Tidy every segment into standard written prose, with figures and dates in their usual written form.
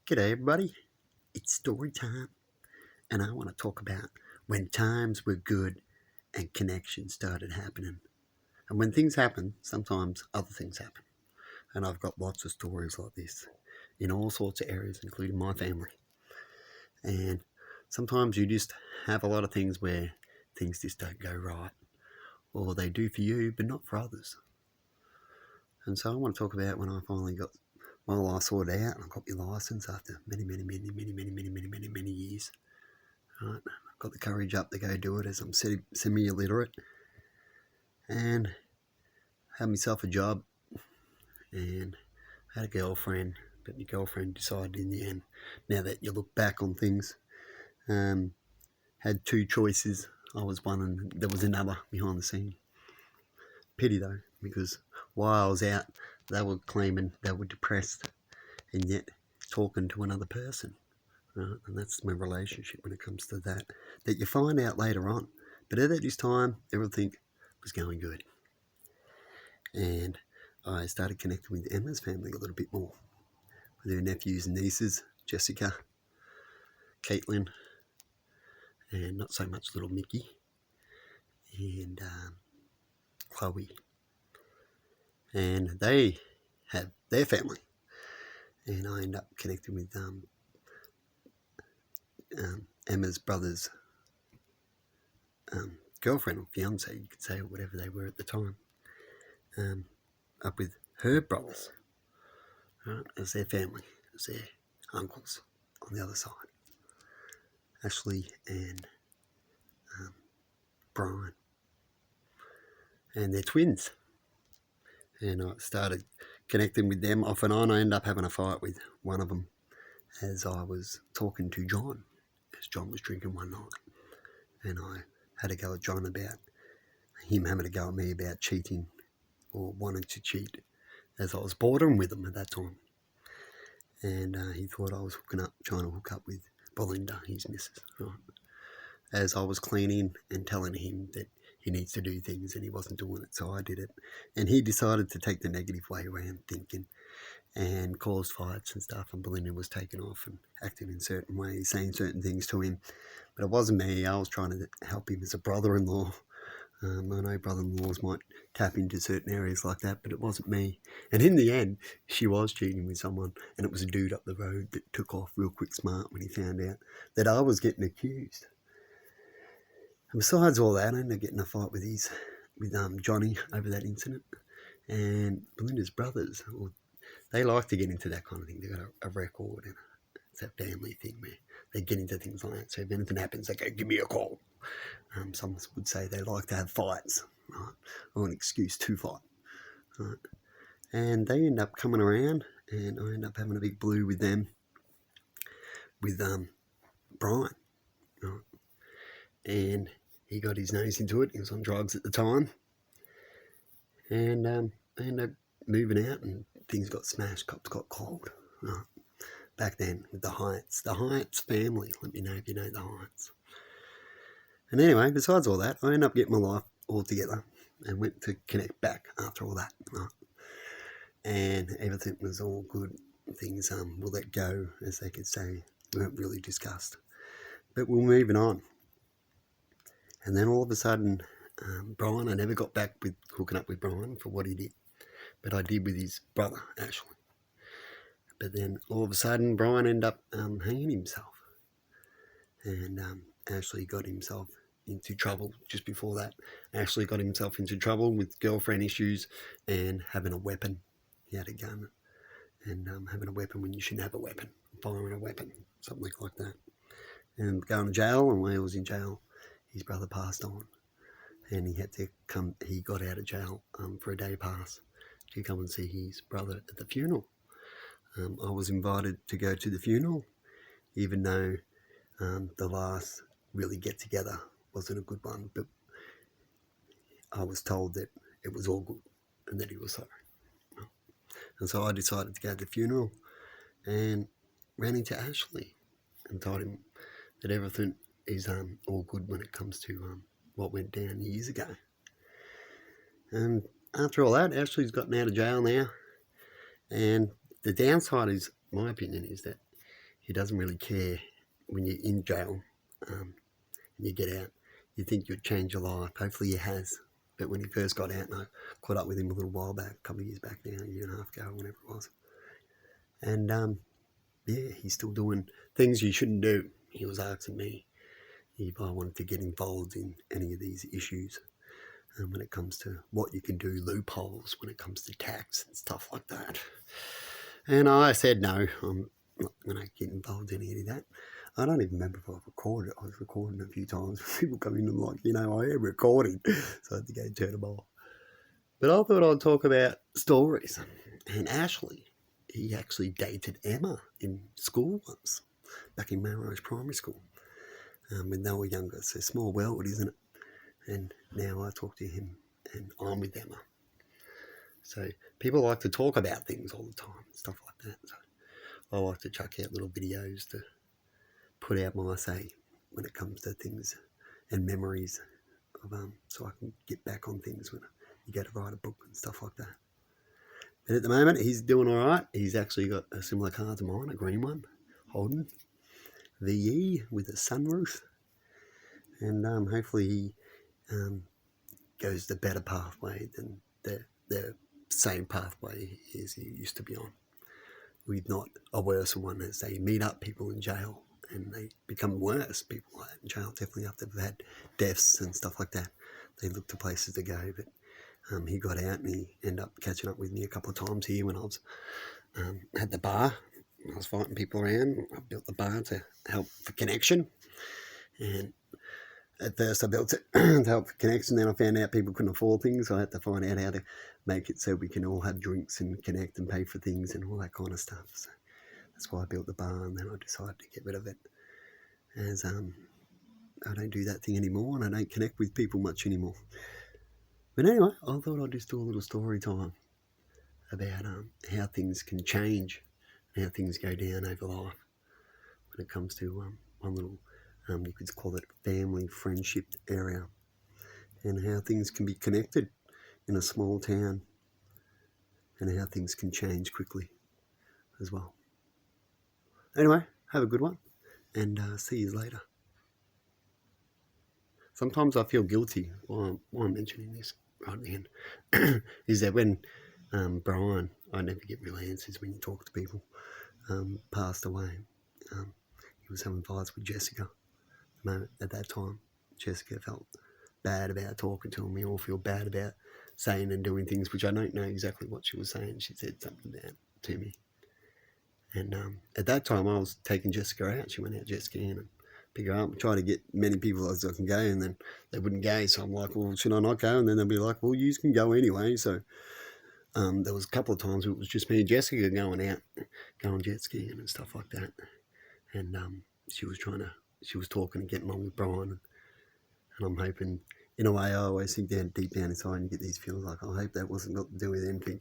G'day everybody, it's story time, and I want to talk about when times were good and connections started happening. And when things happen, sometimes other things happen. And I've got lots of stories like this in all sorts of areas, including my family. And sometimes you just have a lot of things where things just don't go right, or they do for you, but not for others. And so I want to talk about when I finally got my life sorted out and I got my license after many years. Right, I've got the courage up to go do it as I'm semi-illiterate, and had myself a job and had a girlfriend, but my girlfriend decided in the end, now that you look back on things, had two choices. I was one and there was another behind the scene. Pity though, because while I was out, they were claiming they were depressed and yet talking to another person. Right? And that's my relationship when it comes to that you find out later on. But at this time, everything was going good. And I started connecting with Emma's family a little bit more, with her nephews and nieces, Jessica, Caitlin, and not so much little Mickey, and Chloe. And they have their family. And I end up connecting with Emma's brother's girlfriend or fiance, you could say, or whatever they were at the time, up with her brothers, right, as their family, as their uncles on the other side, Ashley and Brian, and they're twins. And I started connecting with them off and on. I ended up having a fight with one of them as I was talking to John, as John was drinking one night. And I had a go at John about him having a go at me about cheating or wanting to cheat, as I was bordering with him at that time. And he thought I was trying to hook up with Belinda, his missus, right? As I was cleaning and telling him that he needs to do things and he wasn't doing it, so I did it. And he decided to take the negative way around thinking and caused fights and stuff, and Belinda was taken off and acting in certain ways, saying certain things to him. But it wasn't me. I was trying to help him as a brother-in-law. I know brother-in-laws might tap into certain areas like that, but it wasn't me. And in the end, she was cheating with someone, and it was a dude up the road that took off real quick smart when he found out that I was getting accused. And besides all that, I ended up getting a fight with Johnny over that incident. And Belinda's brothers, they like to get into that kind of thing. They've got a record, and it's that family thing where they get into things like that. So if anything happens, they go, give me a call. Some would say they like to have fights, right? Or an excuse to fight, right? And they end up coming around, and I end up having a big blue with them, with Brian, right? And he got his nose into it. He was on drugs at the time. And they ended up moving out, and things got smashed. Cops got called. Right? Back then with the Heights family. Let me know if you know the Heights. And anyway, besides all that, I ended up getting my life all together and went to connect back after all that. Right? And everything was all good. Things will let go, as they could say, weren't really discussed. But we're moving on. And then all of a sudden, Brian, I never got back with hooking up with Brian for what he did. But I did with his brother, Ashley. But then all of a sudden, Brian ended up hanging himself. And Ashley got himself into trouble just before that. Ashley got himself into trouble with girlfriend issues and having a weapon. He had a gun. And having a weapon when you shouldn't have a weapon. Firing a weapon, something like that. And going to jail, and while he was in jail, his brother passed on. And he had to come, he got out of jail for a day pass to come and see his brother at the funeral. I was invited to go to the funeral, even though the last really get together wasn't a good one, but I was told that it was all good and that he was sorry. And so I decided to go to the funeral and ran into Ashley and told him that everything is all good when it comes to what went down years ago. And after all that, Ashley's gotten out of jail now, and the downside is, my opinion, is that he doesn't really care when you're in jail and you get out. You think you'd change your life. Hopefully he has. But when he first got out, and I caught up with him a little while back, a couple of years back now, a year and a half ago, whatever it was. And yeah, he's still doing things you shouldn't do. He was asking me if I wanted to get involved in any of these issues when it comes to what you can do, loopholes when it comes to tax and stuff like that. And I said no, I'm not going to get involved in any of that. I don't even remember if I recorded it. I was recording a few times. People come in and like, I am recording. So I had to go turn them off. But I thought I'd talk about stories. And Ashley, he actually dated Emma in school once, back in Melrose Primary School, when they were younger. It's a small world, isn't it? And now I talk to him and I'm with Emma. So people like to talk about things all the time, stuff like that. So I like to chuck out little videos to put out my say when it comes to things and memories of so I can get back on things when you go to write a book and stuff like that. And at the moment he's doing all right. He's actually got a similar car to mine, a green one, Holden VE with a sunroof, and hopefully he goes the better pathway than the same pathway as he used to be on, with not a worse one, as they meet up people in jail and they become worse. People like that in jail, definitely after they've had deaths and stuff like that, they look to places to go. But he got out and he ended up catching up with me a couple of times here when I was had the bar. I was fighting people around. I built the bar to help for connection, and at first I built it to help for connection. Then I found out people couldn't afford things, so I had to find out how to make it so we can all have drinks and connect and pay for things and all that kind of stuff. So that's why I built the bar, and then I decided to get rid of it, as I don't do that thing anymore and I don't connect with people much anymore. But anyway, I thought I'd just do a little story time about how things can change, how things go down over life when it comes to one little, you could call it family friendship area, and how things can be connected in a small town and how things can change quickly as well. Anyway, have a good one and see you later. Sometimes I feel guilty while I'm mentioning this right at the end, is that when Brian, I never get real answers when you talk to people, passed away. He was having fights with Jessica at that time. Jessica felt bad about talking to him. We all feel bad about saying and doing things, which I don't know exactly what she was saying. She said something about to me. And at that time, I was taking Jessica out. She went out jet skiing and pick her up and try to get many people as I can go, and then they wouldn't go. So I'm like, well, should I not go? And then they'll be like, well, you can go anyway. So there was a couple of times it was just me and Jessica going out, going jet skiing and stuff like that. And she was talking and getting on with Brian. And I'm hoping, in a way, I always think deep down inside and you get these feelings like, I hope that wasn't got to do with anything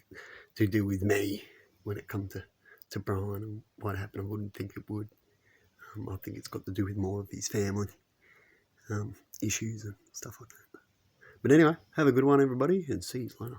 to do with me when it comes to Brian and what happened. I wouldn't think it would. I think it's got to do with more of his family issues and stuff like that. But anyway, have a good one, everybody, and see you later.